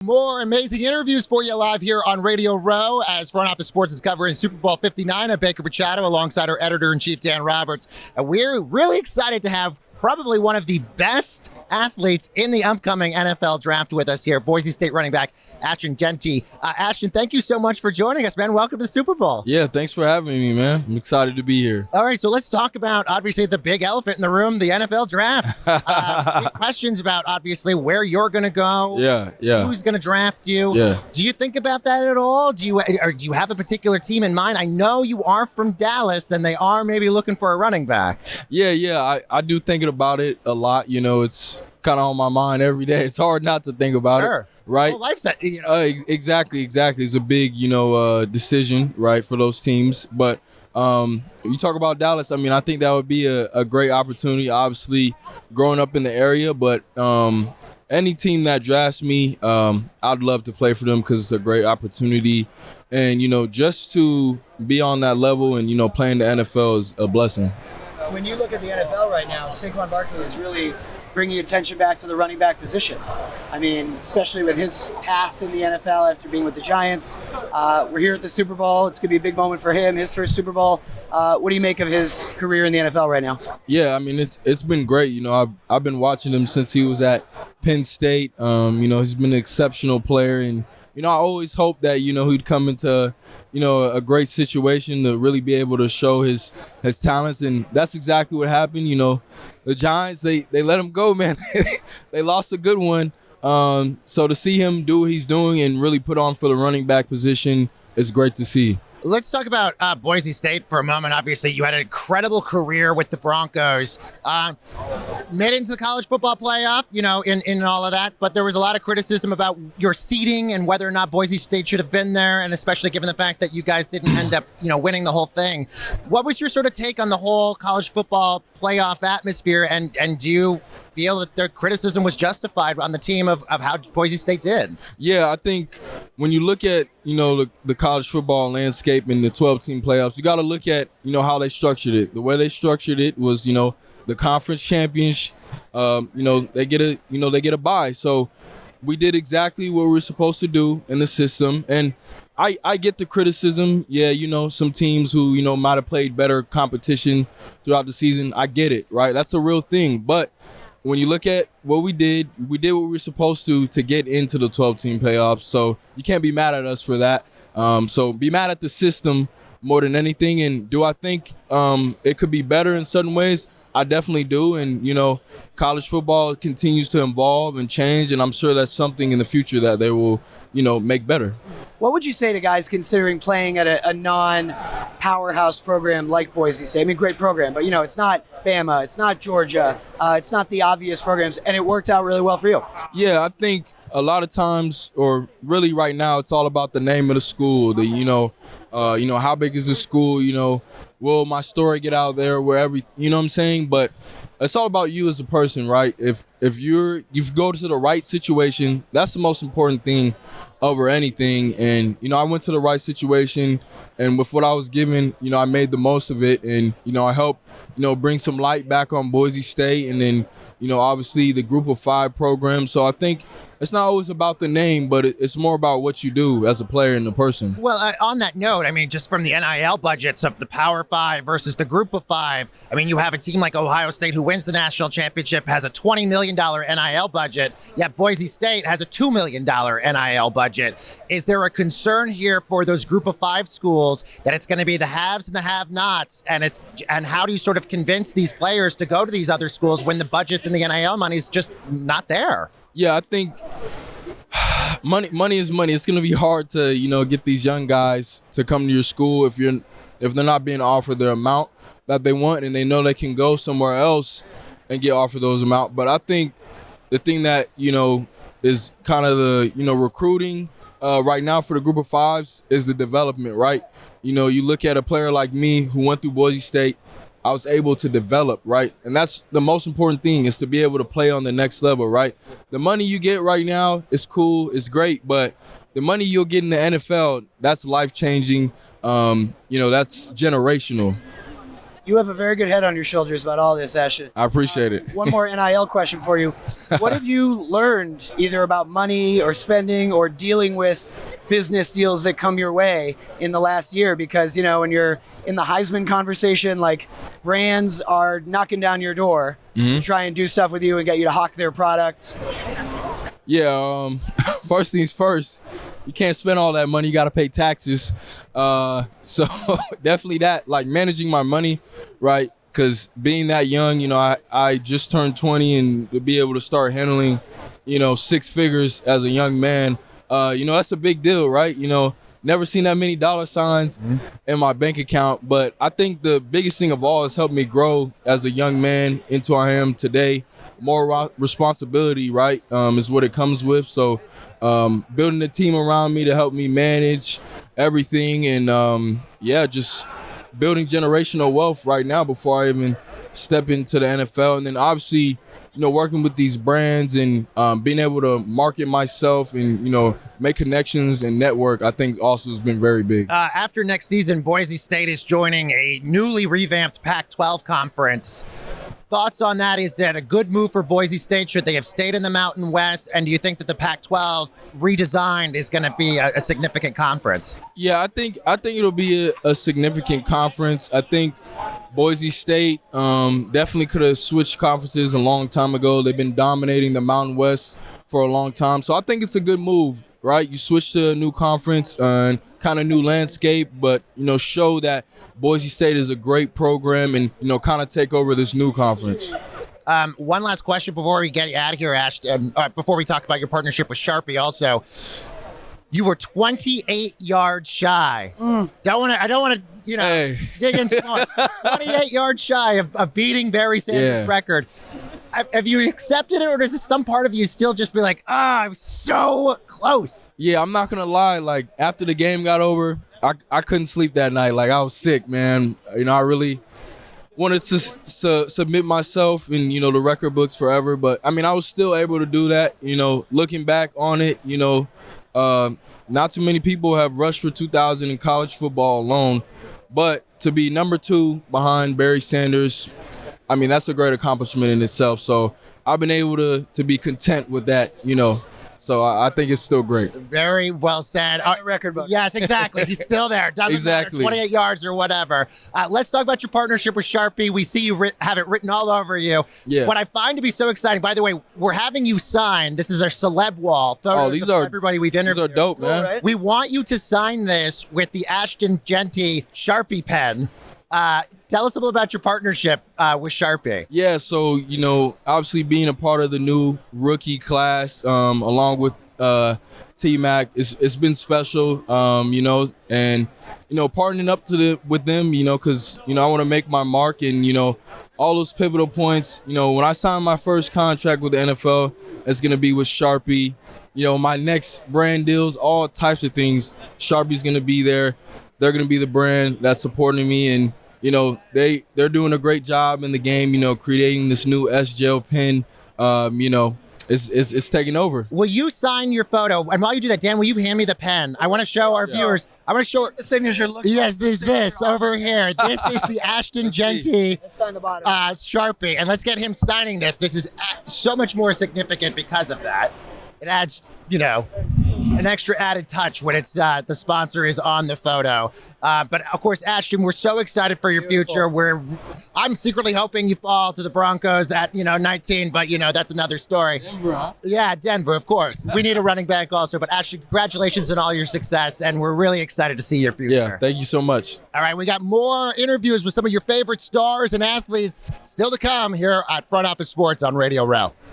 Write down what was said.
More amazing interviews for you live here on Radio Row as Front Office Sports is covering Super Bowl 59. I'm Baker Machado alongside our editor-in-chief, Dan Roberts. And we're really excited to have probably one of the best athletes in the upcoming NFL draft with us here, Boise State running back Ashton Jeanty. Ashton, thank you so much for joining us, man. Welcome to the Super Bowl. Yeah, thanks for having me, man. I'm excited to be here. All right, so let's talk about, obviously, the big elephant in the room, the NFL draft. Big questions about, obviously, where you're going to go. Yeah. Who's going to draft you. Yeah. Do you think about that at all? Do you have a particular team in mind? I know you are from Dallas, and they are maybe looking for a running back. Yeah. I do think about it a lot. You know, it's kind of on my mind every day. It's hard not to think about it, right? Well, life's exactly. It's a big, decision, right, for those teams. But you talk about Dallas. I mean, I think that would be a great opportunity. Obviously, growing up in the area, but any team that drafts me, I'd love to play for them because it's a great opportunity. And just to be on that level and playing the NFL is a blessing. When you look at the NFL right now, Saquon Barkley is really bringing attention back to the running back position. I mean, especially with his path in the NFL after being with the Giants. We're here at the Super Bowl. It's going to be a big moment for him, his first Super Bowl. What do you make of his career in the NFL right now? Yeah, I mean, it's been great. I've been watching him since he was at Penn State. He's been an exceptional player, and I always hoped that he'd come into a great situation to really be able to show his talents, and that's exactly what happened. The Giants, they let him go, man. They lost a good one. So to see him do what he's doing and really put on for the running back position is great to see. Let's talk about Boise State for a moment. Obviously, you had an incredible career with the Broncos. Made it into the college football playoff, in all of that. But there was a lot of criticism about your seeding and whether or not Boise State should have been there, and especially given the fact that you guys didn't end up, winning the whole thing. What was your sort of take on the whole college football playoff atmosphere, and do you feel that their criticism was justified on the team of how Boise State did? Yeah, I think when you look at, the college football landscape and the 12-team playoffs, you got to look at, how they structured it. The way they structured it was, the conference champions, they get a bye. So we did exactly what we were supposed to do in the system. And I get the criticism. Yeah, some teams who, might have played better competition throughout the season. I get it, right? That's a real thing. But when you look at what we did what we were supposed to get into the 12-team playoffs. So you can't be mad at us for that. So be mad at the system more than anything. And do I think it could be better in certain ways? I definitely do. And, college football continues to evolve and change. And I'm sure that's something in the future that they will, make better. What would you say to guys considering playing at a non-powerhouse program like Boise State? I mean, great program, but, it's not Bama, it's not Georgia, it's not the obvious programs, and it worked out really well for you. Yeah, I think a lot of times, or really right now, it's all about the name of the school, how big is the school, will my story get out there wherever, what I'm saying? But it's all about you as a person, right? If you go to the right situation, that's the most important thing over anything. And, I went to the right situation, and with what I was given, I made the most of it. And, I helped, bring some light back on Boise State, and then, obviously the Group of 5 program. So I think it's not always about the name, but it's more about what you do as a player and a person. Well, on that note, I mean, just from the NIL budgets of the Power 5 versus the Group of 5, I mean, you have a team like Ohio State who wins the national championship, has a $20 million NIL budget, yet Boise State has a $2 million NIL budget. Is there a concern here for those Group of 5 schools that it's going to be the haves and the have-nots, and how do you sort of convince these players to go to these other schools when the budgets and the NIL money is just not there? Yeah, I think money is money. It's going to be hard to, get these young guys to come to your school if they're not being offered the amount that they want, and they know they can go somewhere else and get offered those amount. But I think the thing that, is kind of the, recruiting right now for the Group of 5s is the development, right? You look at a player like me who went through Boise State, I was able to develop, right? And that's the most important thing, is to be able to play on the next level, right? The money you get right now is cool, it's great, but the money you'll get in the NFL, that's life-changing. That's generational. You have a very good head on your shoulders about all this, Ashton. I appreciate it. One more NIL question for you. What have you learned either about money or spending or dealing with business deals that come your way in the last year? Because, you know, when you're in the Heisman conversation, like brands are knocking down your door to try and do stuff with you and get you to hawk their products. Yeah, first things first, you can't spend all that money. You got to pay taxes. So definitely that, like managing my money, right? Because being that young, you know, I just turned 20, and to be able to start handling, you know, 6 figures as a young man, you know, that's a big deal, right? You know, never seen that many dollar signs in my bank account. But I think the biggest thing of all has helped me grow as a young man into who I am today. More responsibility, right, is what it comes with. So building a team around me to help me manage everything, and yeah, just building generational wealth right now before I even step into the NFL. And then obviously, you know, working with these brands and being able to market myself and, you know, make connections and network, I think also has been very big. After next season, Boise State is joining a newly revamped Pac-12 conference. Thoughts on that? Is that a good move for Boise State? Should they have stayed in the Mountain West? And do you think that the Pac-12 redesigned is going to be a significant conference? Yeah, I think it'll be a significant conference. I think Boise State definitely could have switched conferences a long time ago. They've been dominating the Mountain West for a long time. So I think it's a good move, right? You switch to a new conference and kind of new landscape, but, you know, show that Boise State is a great program and, you know, kind of take over this new conference. One last question before we get out of here, Ashton, before we talk about your partnership with Sharpie also. You were 28 yards shy. I don't want to, you know, dig into more. 28 yards shy of beating Barry Sanders' record. Have you accepted it, or does some part of you still just be like, I was so close? Yeah, I'm not going to lie. Like, after the game got over, I couldn't sleep that night. Like, I was sick, man. You know, I really wanted to submit myself in, you know, the record books forever. But, I mean, I was still able to do that. You know, looking back on it, you know, not too many people have rushed for 2,000 in college football alone. But to be number 2 behind Barry Sanders, I mean, that's a great accomplishment in itself. So I've been able to be content with that, you know. So I think it's still great. Very well said. Record book. Yes, exactly. He's still there. Doesn't matter. 28 yards or whatever. Let's talk about your partnership with Sharpie. We see you have it written all over you. Yeah. What I find to be so exciting, by the way, we're having you sign. This is our celeb wall. Photos of everybody we've interviewed. These are dope, man. Right? We want you to sign this with the Ashton Jeanty Sharpie pen. Tell us a little about your partnership with Sharpie. Yeah, so, you know, obviously being a part of the new rookie class, along with T-Mac, it's been special, you know, and, you know, partnering up with them, you know, because, you know, I want to make my mark, and, you know, all those pivotal points. You know, when I signed my first contract with the NFL, it's going to be with Sharpie. You know, my next brand deals, all types of things, Sharpie's going to be there. They're going to be the brand that's supporting me, and, you know, they're doing a great job in the game, you know, creating this new S-Gel pen. You know, it's taking over. Will you sign your photo? And while you do that, Dan, will you hand me the pen? I want to show our viewers. I want to show the signature looks. Yes, this over here. This is the Ashton Jeanty Let's sign the bottom. Sharpie. And let's get him signing this. This is so much more significant because of that. It adds, you know, an extra added touch when it's the sponsor is on the photo. But of course, Ashton, we're so excited for your future. I'm secretly hoping you fall to the Broncos at, you know, 19, but, you know, that's another story. Denver, huh? Yeah, Denver, of course. We need a running back also. But Ashton, congratulations on all your success, and we're really excited to see your future. Yeah, thank you so much. All right, we got more interviews with some of your favorite stars and athletes still to come here at Front Office Sports on Radio Row.